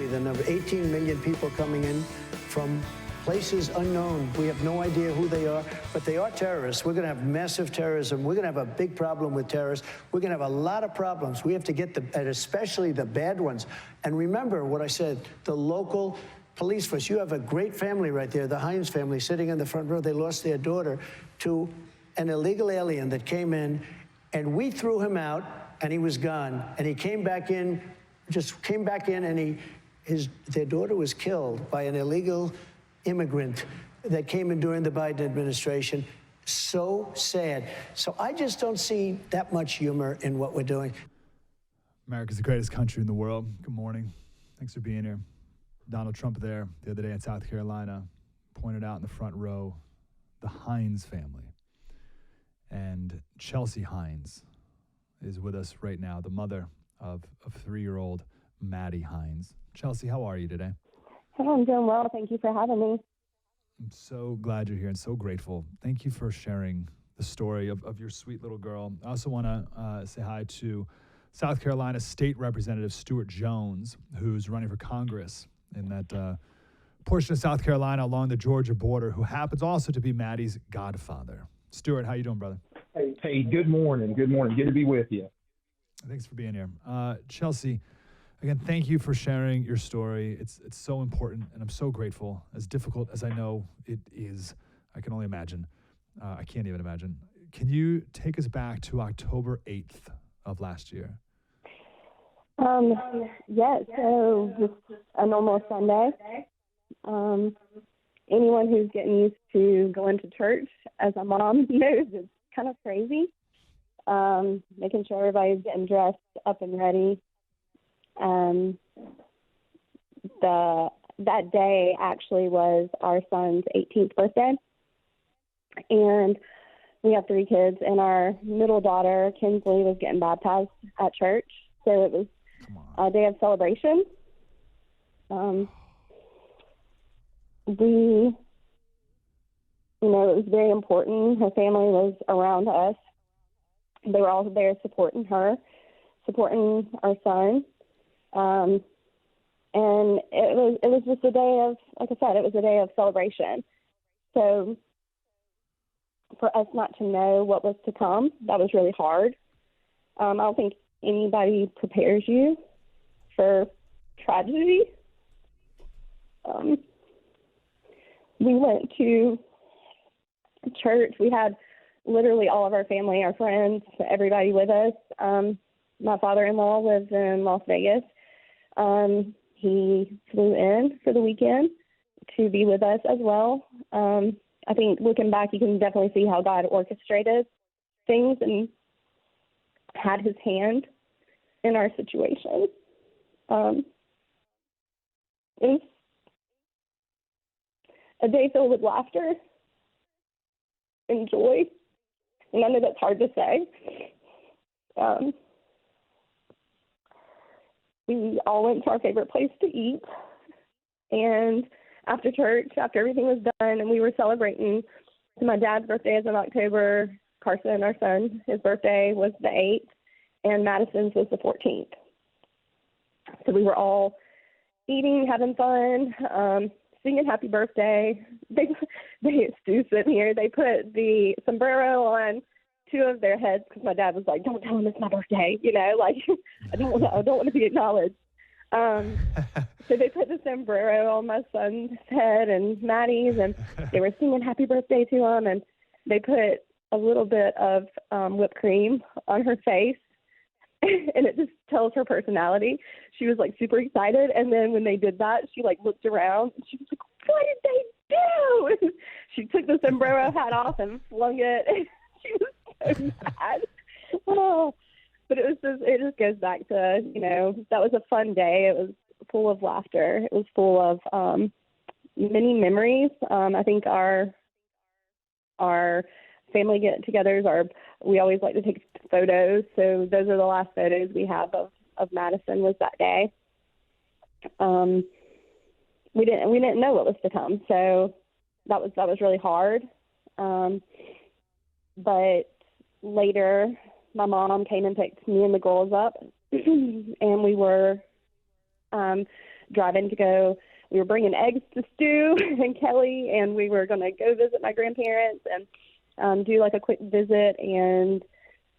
me the number, 18 million people coming in from places unknown. We have no idea who they are, but they are terrorists. We're going to have massive terrorism. We're going to have a big problem with terrorists. We're going to have a lot of problems. We have to get and especially the bad ones. And remember what I said, the local police force. You have a great family right there, the Hines family, sitting in the front row. They lost their daughter to an illegal alien that came in, and we threw him out, and he was gone. And he came back in, and their daughter was killed by an illegal immigrant that came in during the Biden administration. So sad. So I just don't see that much humor in what we're doing. America's the greatest country in the world. Good morning. Thanks for being here. Donald Trump there the other day in South Carolina pointed out in the front row the Hines family. And Chelsey Hines is with us right now, the mother of 3-year-old Maddie Hines. Chelsey, how are you today? Hey, I'm doing well. Thank you for having me. I'm so glad you're here and so grateful. Thank you for sharing the story of your sweet little girl. I also want to say hi to South Carolina State Representative Stuart Jones, who's running for Congress in that portion of South Carolina along the Georgia border, who happens also to be Maddie's godfather. Stuart, how you doing, brother? Hey, good morning. Good morning. Good to be with you. Thanks for being here. Chelsey, again, thank you for sharing your story. It's so important, and I'm so grateful. As difficult as I know it is, I can only imagine. I can't even imagine. Can you take us back to October 8th of last year? Yes, so just a normal Sunday. Anyone who's getting used to going to church as a mom knows it's kind of crazy. Making sure everybody's getting dressed up and ready. That day actually was our son's 18th birthday, and we have 3 kids, and our middle daughter, Kinsley, was getting baptized at church, so it was a day of celebration. It was very important. Her family was around us. They were all there supporting her, supporting our son. And it was just a day of, like I said, it was a day of celebration. So for us not to know what was to come, that was really hard. I don't think anybody prepares you for tragedy. We went to church. We had literally all of our family, our friends, everybody with us. My father-in-law lives in Las Vegas. He flew in for the weekend to be with us as well. I think looking back, you can definitely see how God orchestrated things and had his hand in our situation. It was a day filled with laughter and joy. And I know that's hard to say. We all went to our favorite place to eat. And after church, after everything was done and we were celebrating, my dad's birthday is in October. Carson, our son, his birthday was the 8th, and Madison's was the 14th. So we were all eating, having fun, singing happy birthday. Stu's sitting here. They put the sombrero on 2 of their heads because my dad was like, "Don't tell him it's my birthday," I don't want to be acknowledged. So they put the sombrero on my son's head and Maddie's, and they were singing happy birthday to him, and they put a little bit of whipped cream on her face, and it just tells her personality. She was like super excited, and then when they did that, she like looked around and she was like, "What did they do?" And she took the sombrero hat off and flung it. She was so mad. Oh, but it just goes back to, that was a fun day. It was full of laughter. It was full of many memories. I think our family get-togethers we always like to take photos. So those are the last photos we have of Madison was that day. We didn't know what was to come. So that was really hard. But later, my mom came and picked me and the girls up, and we were driving to go. We were bringing eggs to Stu and Kelly, and we were going to go visit my grandparents and do like a quick visit. And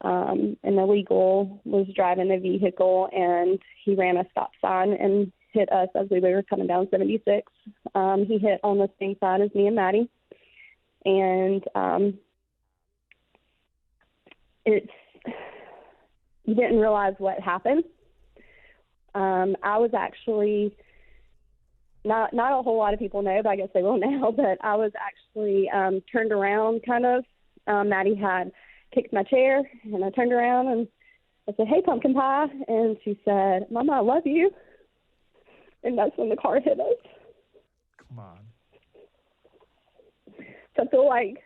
an illegal was driving a vehicle, and he ran a stop sign and hit us as we were coming down 76. He hit on the same side as me and Maddie. And you didn't realize what happened. I was actually, not a whole lot of people know, but I guess they will now, but I was actually turned around kind of. Maddie had kicked my chair, and I turned around and I said, "Hey, pumpkin pie." And she said, "Mama, I love you." And that's when the car hit us. Come on. So I feel like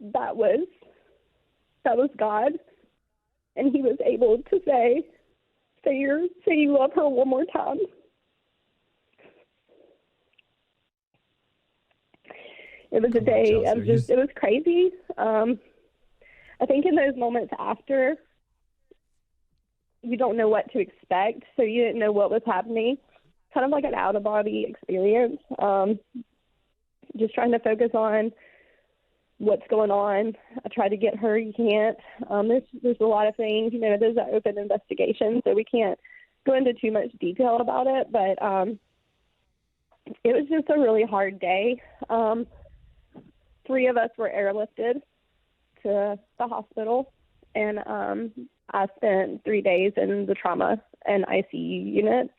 that was God, and he was able to say you love her one more time. It was a day of just, it was crazy. I think in those moments after, you don't know what to expect, so you didn't know what was happening. Kind of like an out-of-body experience. Just trying to focus on what's going on. I tried to get her. You can't. There's a lot of things. There's an open investigation, so we can't go into too much detail about it. But it was just a really hard day. 3 of us were airlifted to the hospital, and I spent 3 days in the trauma and ICU unit.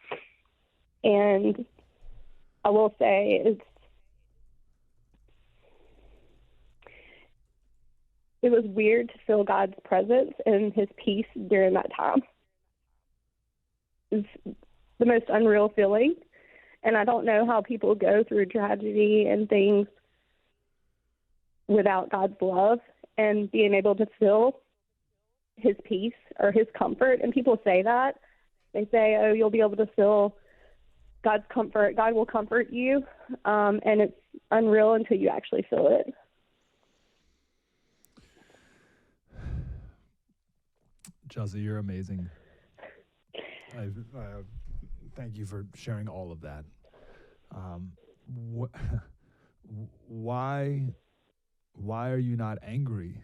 And I will say it was weird to feel God's presence and his peace during that time. It's the most unreal feeling. And I don't know how people go through tragedy and things without God's love and being able to feel his peace or his comfort. And people say that. They say, "Oh, you'll be able to feel God's comfort. God will comfort you." And it's unreal until you actually feel it. Chelsey, you're amazing. Thank you for sharing all of that. Why are you not angry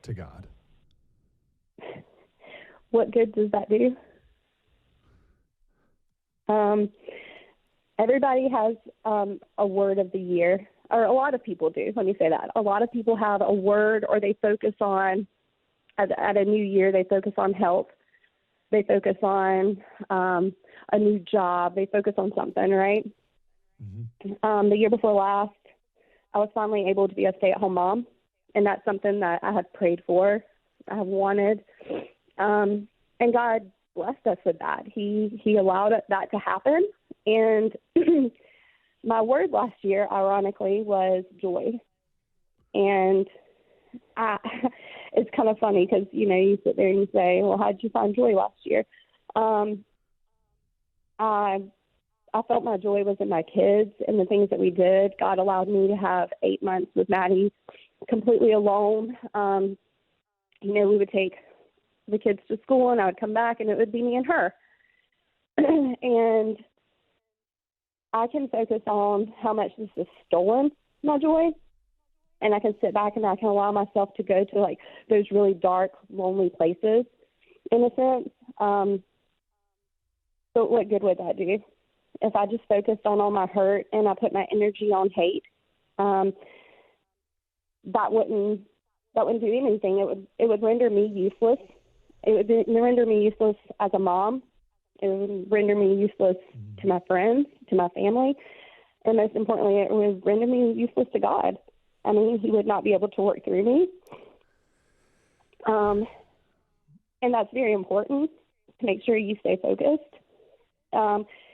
to God? What good does that do? Everybody has a word of the year, or a lot of people do. Let me say that. A lot of people have a word, or they focus on, at a new year, they focus on health. They focus on a new job. They focus on something, right? Mm-hmm. The year before last, I was finally able to be a stay-at-home mom, and that's something that I have prayed for, I have wanted, and God blessed us with that. He allowed that to happen, and my word last year, ironically, was joy. And it's kind of funny because, you sit there and you say, "Well, how did you find joy last year?" I felt my joy was in my kids and the things that we did. God allowed me to have 8 months with Maddie completely alone. We would take the kids to school, and I would come back, and it would be me and her. And I can focus on how much this has stolen my joy, and I can sit back and I can allow myself to go to, like, those really dark, lonely places, in a sense. But what good would that do? If I just focused on all my hurt and I put my energy on hate, that wouldn't do anything. It would render me useless. It would render me useless as a mom. It would render me useless to my friends, to my family, and most importantly, it would render me useless to God. I mean, he would not be able to work through me. And that's very important, to make sure you stay focused.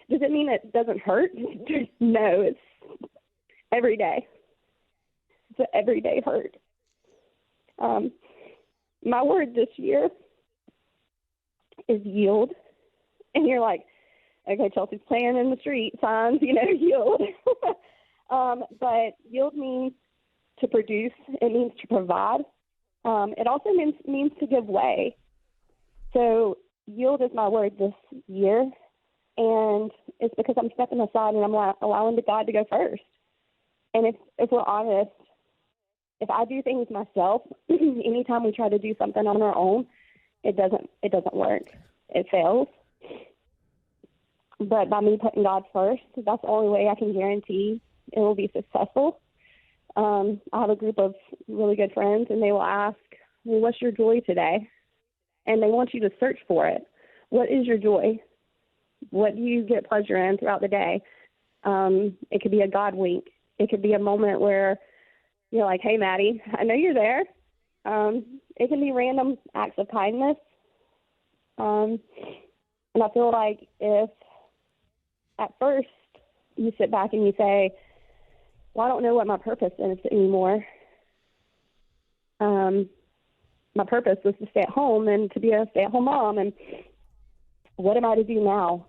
Does it mean it doesn't hurt? No, it's every day. It's an everyday hurt. My word this year is yield. And you're like, okay, Chelsey's playing in the street, signs, yield. But yield means to produce. It means to provide. It also means to give way. So yield is my word this year. And it's because I'm stepping aside and I'm allowing the God to go first. And if we're honest, if I do things myself, anytime we try to do something on our own, it doesn't work. It fails. But by me putting God first, that's the only way I can guarantee it will be successful. I have a group of really good friends, and they will ask, well, what's your joy today? And they want you to search for it. What is your joy? What do you get pleasure in throughout the day? It could be a God wink. It could be a moment where you're like, hey, Maddie, I know you're there. It can be random acts of kindness. And I feel like if at first you sit back and you say, well, I don't know what my purpose is anymore. My purpose was to stay at home and to be a stay-at-home mom. And what am I to do now?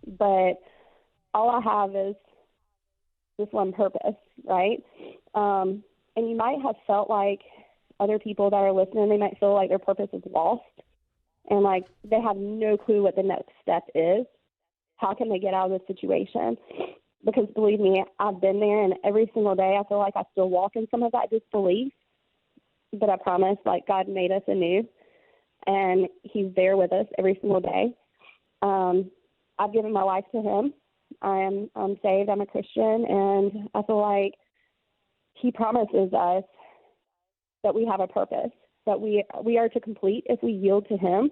But all I have is this one purpose, right? And you might have felt like other people that are listening, they might feel like their purpose is lost and like they have no clue what the next step is. How can they get out of this situation? Because believe me, I've been there, and every single day I feel like I still walk in some of that disbelief. But I promise, like, God made us anew, and he's there with us every single day. I've given my life to him. I'm saved. I'm a Christian, and I feel like he promises us that we have a purpose, that we are to complete if we yield to him.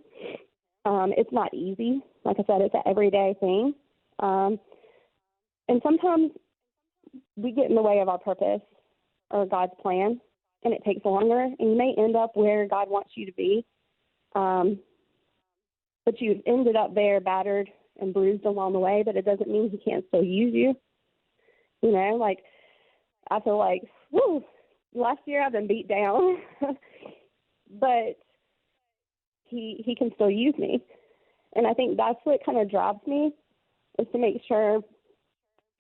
It's not easy. Like I said, it's an everyday thing. And sometimes we get in the way of our purpose or God's plan, and it takes longer, and you may end up where God wants you to be. But you've ended up there battered and bruised along the way, but it doesn't mean he can't still use you. You know, like, I feel like, last year I've been beat down, but he can still use me. And I think that's what kind of drives me, is to make sure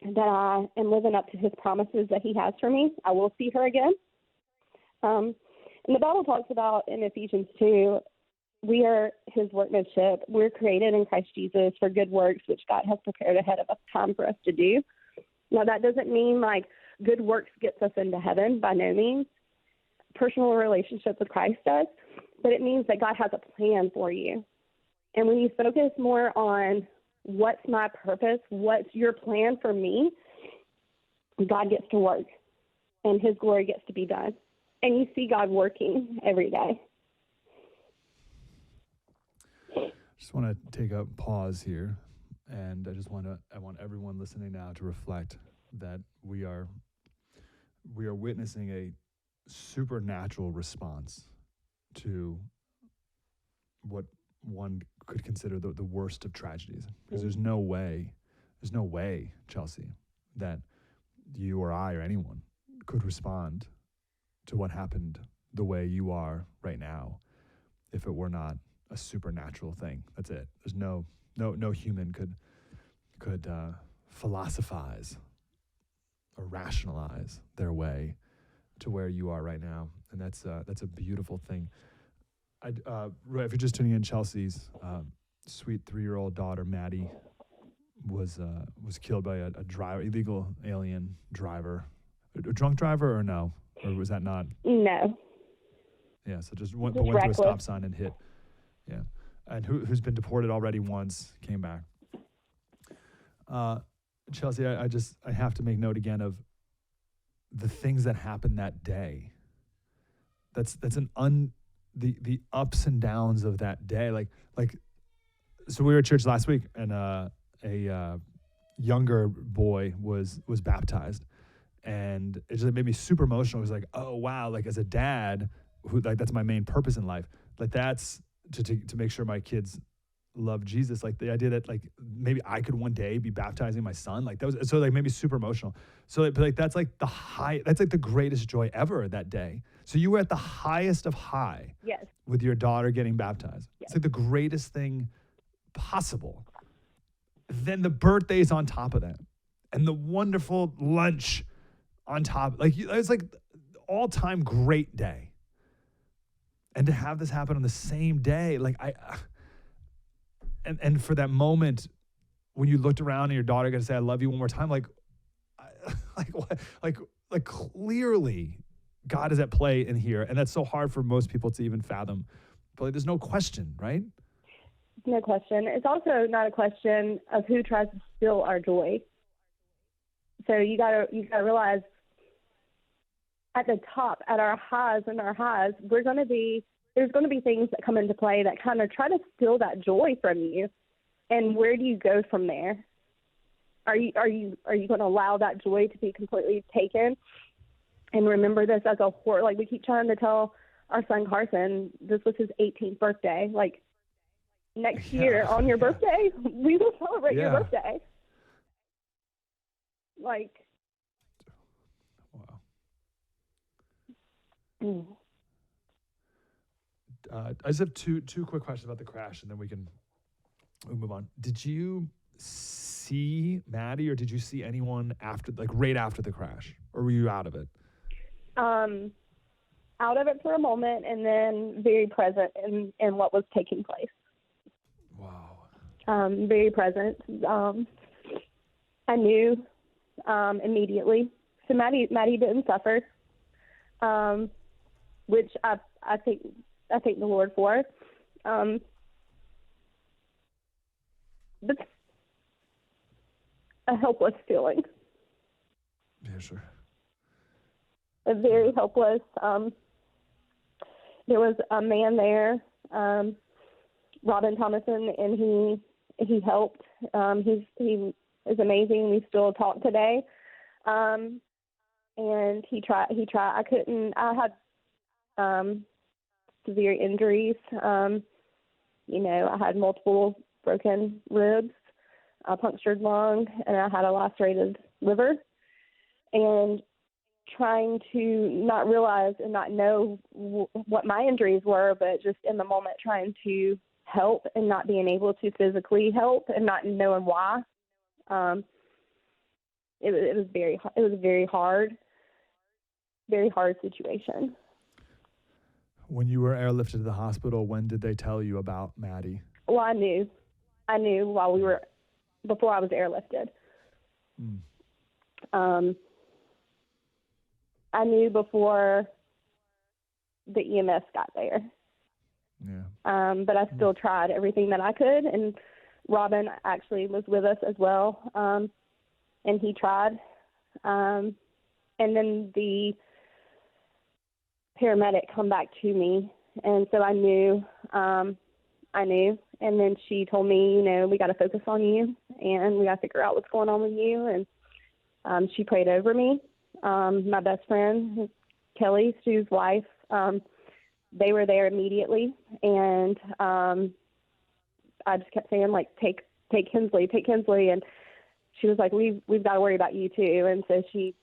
that I am living up to his promises that he has for me. I will see her again. And the Bible talks about in Ephesians 2, we are his workmanship. We're created in Christ Jesus for good works, which God has prepared ahead of time for us to do. Now, that doesn't mean like good works gets us into heaven, by no means. Personal relationship with Christ does, but it means that God has a plan for you. And when you focus more on what's my purpose, what's your plan for me, God gets to work and his glory gets to be done. And you see God working every day. Just want to take a pause here, and I want everyone listening now to reflect that we are witnessing a supernatural response to what one could consider the worst of tragedies. Because there's no way, Chelsey, that you or I or anyone could respond to what happened the way you are right now if it were not a supernatural thing. That's it. There's no human could philosophize or rationalize their way to where you are right now, and that's a beautiful thing. If you're just tuning in, Chelsea's sweet 3-year-old daughter Maddie was killed by a driver, illegal alien driver, a drunk driver, or no, or was that not? No. Yeah, so just went to a stop sign and hit. Yeah, and who's been deported already once, came back. Chelsey, I have to make note again of the things that happened that day. That's the ups and downs of that day. Like so we were at church last week, and a younger boy was baptized, and it just made me super emotional. It was like, oh wow, like as a dad, who like that's my main purpose in life. Like that's to make sure my kids love Jesus. Like the idea that like maybe I could one day be baptizing my son. Like that was so like made me super emotional. So like that's like that's like the greatest joy ever that day. So you were at the highest of high. Yes. With your daughter getting baptized. Yes. It's like the greatest thing possible. Then the birthday's on top of that, and the wonderful lunch on top. Like it's like all-time great day. And to have this happen on the same day, like and for that moment when you looked around and your daughter got to say, I love you one more time, like what? Like clearly God is at play in here. And that's so hard for most people to even fathom. But like, there's no question, right? No question. It's also not a question of who tries to steal our joy. So you gotta realize at the top, at our highs, there's gonna be things that come into play that kind of try to steal that joy from you. And where do you go from there? Are you going to allow that joy to be completely taken? And remember this as a horror. Like we keep trying to tell our son Carson, this was his 18th birthday. Like next year on your birthday, we will celebrate your birthday. Like, wow. Mm. I just have two quick questions about the crash, and then we'll move on. Did you see Maddie, or did you see anyone right after the crash, or were you out of it? Out of it for a moment, and then very present in what was taking place. Wow. Very present. I knew immediately. So Maddie didn't suffer, which I think the Lord for. But a helpless feeling. Yeah, sure. A very helpless. There was a man there, Robin Thomason, and he helped. He is amazing. We still talk today. And he tried. I couldn't. I had severe injuries. I had multiple broken ribs, a punctured lung, and I had a lacerated liver. And trying to not realize and not know what my injuries were, but just in the moment trying to help and not being able to physically help and not knowing why. It was a very hard situation. When you were airlifted to the hospital, when did they tell you about Maddie? Well, I knew before I was airlifted. I knew before the EMS got there. Yeah. But I still tried everything that I could, and Robin actually was with us as well, and he tried. And then the paramedic come back to me, and so I knew. And then she told me, we got to focus on you, and we got to figure out what's going on with you. And she prayed over me. My best friend, Kelly, Stu's wife, they were there immediately, and I just kept saying, like, take Kinsley, and she was like, we've got to worry about you too. And so she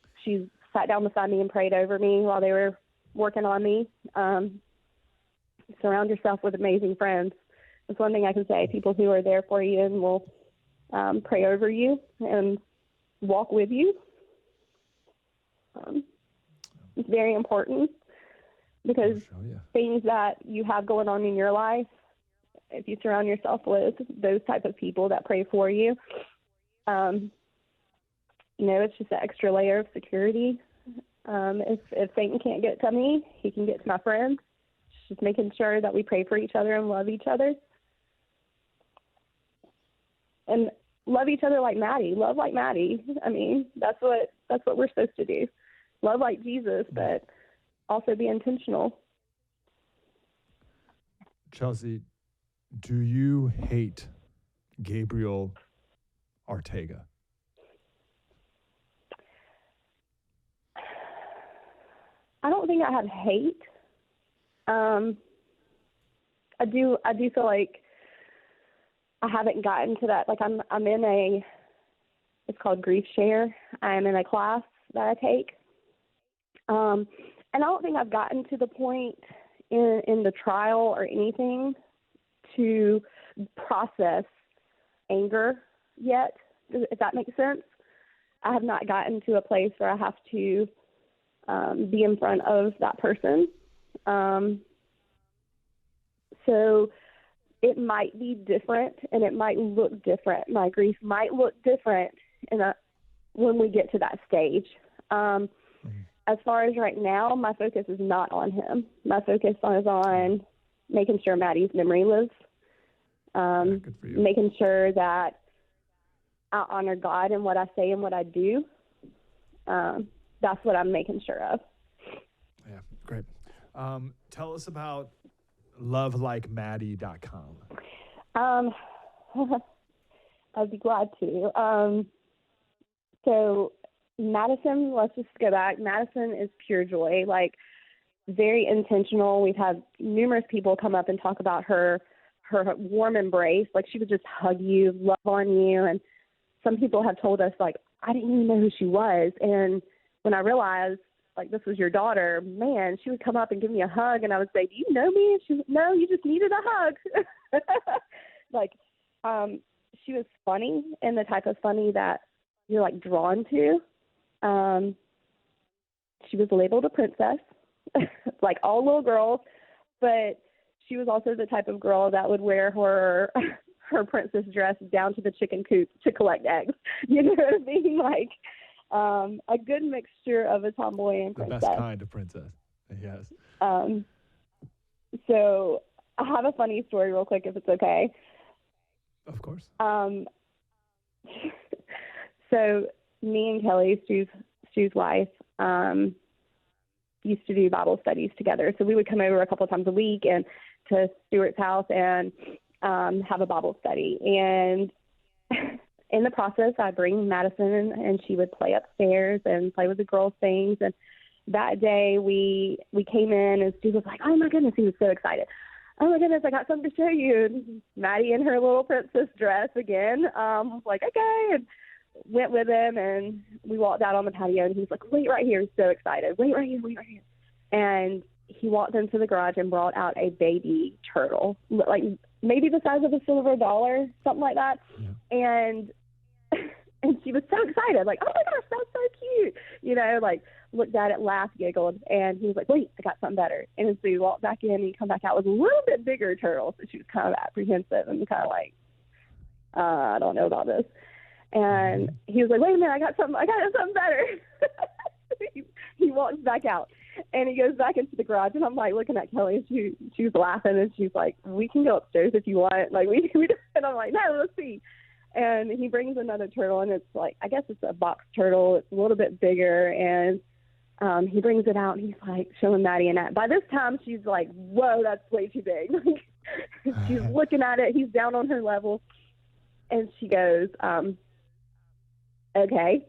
sat down beside me and prayed over me while they were working on me. Surround yourself with amazing friends. That's one thing I can say. People who are there for you and will pray over you and walk with you. It's very important because things that you have going on in your life, if you surround yourself with those type of people that pray for you, it's just an extra layer of security. If Satan can't get to me, he can get to my friends. Just making sure that we pray for each other and love each other. And love each other like Maddie. Love like Maddie. I mean, that's what we're supposed to do. Love like Jesus, but also be intentional. Chelsey, do you hate Gabriel Ortega? I don't think I have hate. I do feel like I haven't gotten to that. Like I'm in it's called Grief Share. I'm in a class that I take. And I don't think I've gotten to the point in the trial or anything to process anger yet, if that makes sense. I have not gotten to a place where I have to be in front of that person. So it might be different and it might look different. My grief might look different when we get to that stage. As far as right now, my focus is not on him. My focus is on making sure Maddie's memory lives, Good for you. making sure that I honor God in what I say and what I do. That's what I'm making sure of. Yeah, great. Tell us about lovelikemaddie.com. I'd be glad to. So Madison, let's just go back. Madison is pure joy, like very intentional. We've had numerous people come up and talk about her warm embrace. Like she would just hug you, love on you. And some people have told us, like, I didn't even know who she was. And when I realized, like, this was your daughter, man, she would come up and give me a hug. And I would say, do you know me? And she was, no, you just needed a hug. Like, she was funny, and the type of funny that you're, like, drawn to. She was labeled a princess, like all little girls, but she was also the type of girl that would wear her princess dress down to the chicken coop to collect eggs. You know what I mean? Like a good mixture of a tomboy and princess. The best kind of princess. Yes. So I have a funny story real quick, if it's okay. Of course. So me and Kelly, Stu's wife, used to do Bible studies together. So we would come over a couple of times a week and to Stuart's house and have a Bible study. And in the process, I bring Madison, and she would play upstairs and play with the girls' things. And that day we came in, and Stu was like, oh, my goodness, he was so excited. Oh, my goodness, I got something to show you. And Maddie in her little princess dress again, was like, okay, and went with him, and we walked out on the patio, and he was like, wait right here. He's so excited. Wait right here. And he walked into the garage and brought out a baby turtle, like maybe the size of a silver dollar, something like that. Yeah. And she was so excited, like, oh my gosh, that's so cute. You know, like looked at it, laughed, giggled, and he was like, wait, I got something better. And so he walked back in, and he come back out with a little bit bigger turtle. So she was kind of apprehensive and kind of like, I don't know about this. And he was like, wait a minute, I got something better. He walks back out, and he goes back into the garage, and I'm like looking at Kelly, and she was laughing, and she's like, we can go upstairs if you want. Like, we and I'm like, no, let's see. And he brings another turtle, and it's like, I guess it's a box turtle. It's a little bit bigger, and he brings it out, and he's like showing Maddie and that. By this time, she's like, whoa, that's way too big. She's looking at it. He's down on her level, and she goes, okay.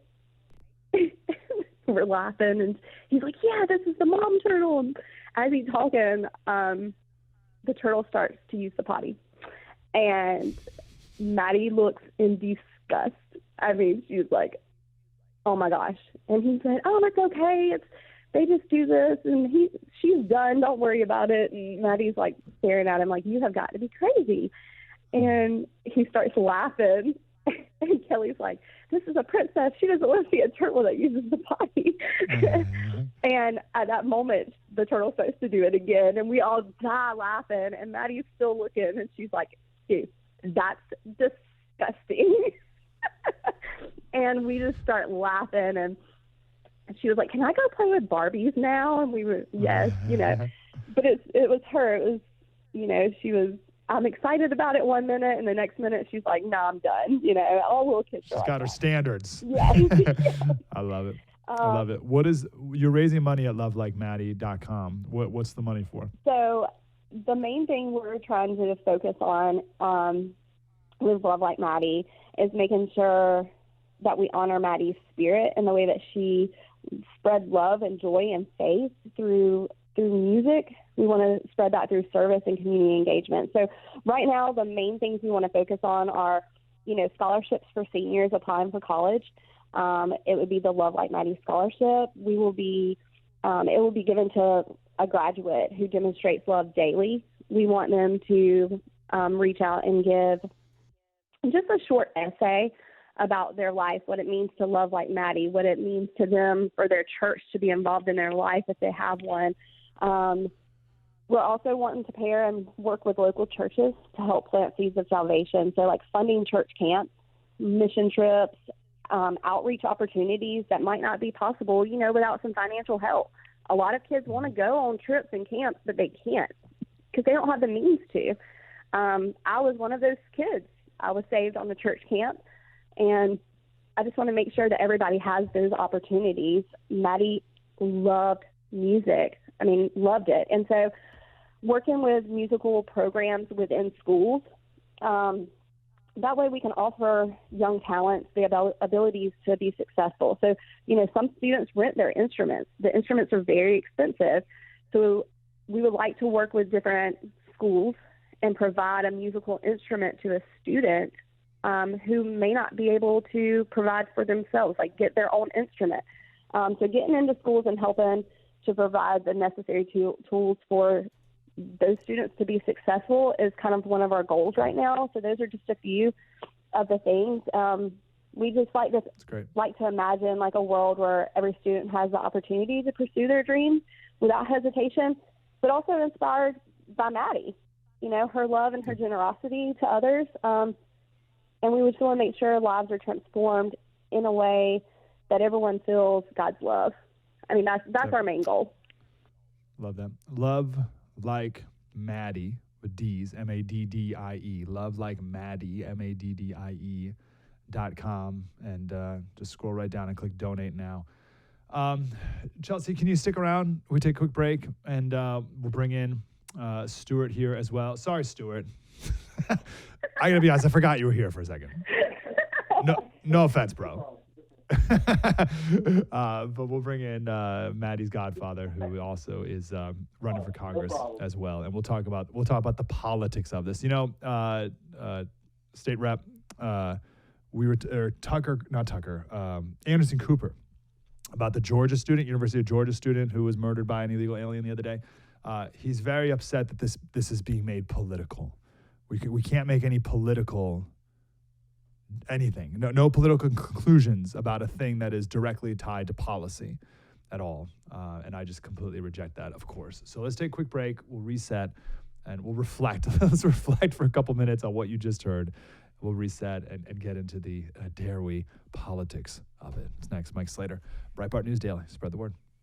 We're laughing, and he's like, yeah, this is the mom turtle. And as he's talking, the turtle starts to use the potty, and Maddie looks in disgust. I mean, she's like, oh my gosh. And he said, oh, it's okay, they just do this, and she's done, don't worry about it. And Maddie's like staring at him like, you have got to be crazy. And he starts laughing. And Kelly's like, this is a princess. She doesn't want to see a turtle that uses the potty. And at that moment, the turtle starts to do it again. And we all die laughing. And Maddie's still looking. And she's like, dude, that's disgusting. And we just start laughing. And she was like, can I go play with Barbies now? And we were, yes, you know. But it was her. It was, you know, she was, I'm excited about it one minute, and the next minute she's like, no, I'm done. You know, all little kids She's are got like her that. standards. Yeah. I love it. I love it. You're raising money at lovelikemaddie.com. What's the money for? So the main thing we're trying to focus on with Love Like Maddie is making sure that we honor Maddie's spirit and the way that she spread love and joy and faith through music. We want to spread that through service and community engagement. So right now, the main things we want to focus on are, you know, scholarships for seniors applying for college. It would be the Love Like Maddie scholarship. It will be given to a graduate who demonstrates love daily. We want them to reach out and give just a short essay about their life, what it means to love like Maddie, what it means to them for their church to be involved in their life if they have one. we're also wanting to pair and work with local churches to help plant seeds of salvation. So like funding church camps, mission trips, outreach opportunities that might not be possible, without some financial help. A lot of kids want to go on trips and camps, but they can't because they don't have the means to. I was one of those kids. I was saved on the church camp, and I just want to make sure that everybody has those opportunities. Maddie loved music. Loved it. And so working with musical programs within schools, that way we can offer young talents the abilities to be successful. So, some students rent their instruments. The instruments are very expensive. So we would like to work with different schools and provide a musical instrument to a student who may not be able to provide for themselves, like get their own instrument. So getting into schools and helping to provide the necessary tools for those students to be successful is kind of one of our goals right now. So those are just a few of the things. We just like to imagine like a world where every student has the opportunity to pursue their dreams without hesitation, but also inspired by Maddie, her love and her generosity to others. And we just want to make sure lives are transformed in a way that everyone feels God's love. That's our main goal. Love that. Love like Maddie with D's, Maddie. Love like Maddie, Maddie.com. And just scroll right down and click donate now. Chelsey, can you stick around? We take a quick break, and we'll bring in Stuart here as well. Sorry, Stuart. I gotta be honest, I forgot you were here for a second. No offense, bro. But we'll bring in Maddie's godfather, who also is running for Congress as well, and we'll talk about the politics of this. State Rep, Anderson Cooper, about the University of Georgia student who was murdered by an illegal alien the other day. He's very upset that this is being made political. We can't make any political anything. No political conclusions about a thing that is directly tied to policy at all. And I just completely reject that, of course. So let's take a quick break. We'll reset and we'll reflect. Let's reflect for a couple minutes on what you just heard. We'll reset and get into the dare we politics of it. It's next. Mike Slater, Breitbart News Daily. Spread the word.